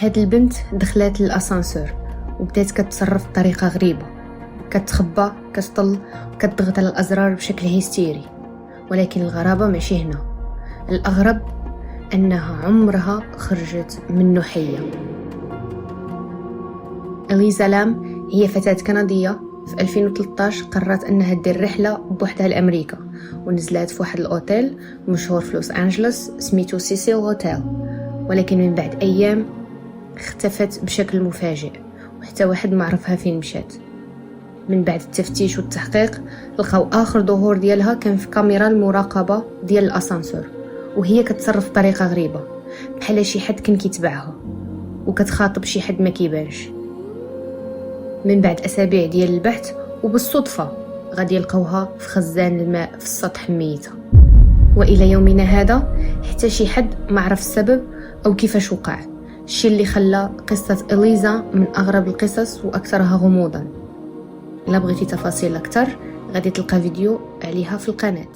هاد البنت دخلات للأسانسور وبدات كتصرف بطريقة غريبة، كتخبى، كتطل، وكتضغط على الأزرار بشكل هيستيري. ولكن الغرابة ماشي هنا، الأغرب أنها عمرها خرجت منه حية. إليزا لام هي فتاة كندية في 2013 قررت أنها دير رحلة بوحدها لأمريكا، ونزلت في واحد الأوتيل مشهور في لوس أنجلوس سميتو سيسيل هوتيل. ولكن من بعد أيام اختفت بشكل مفاجئ، وحتى واحد ما عرفها فين مشات. من بعد التفتيش والتحقيق لقاو آخر ظهور ديالها كان في كاميرا المراقبة ديال الأسانسور، وهي كتصرف بطريقة غريبة بحال شي حد كان كيتبعها وكتخاطب شي حد ما كيبانش. من بعد أسابيع ديال البحث وبالصدفة غادي يلقوها في خزان الماء في السطح ميتة. وإلى يومنا هذا حتى شي حد ما عرف السبب أو كيفاش وقع، الشيء اللي خلى قصة إليزا من أغرب القصص وأكثرها غموضا. إلا بغيتي تفاصيل أكثر غادي تلقى فيديو عليها في القناة.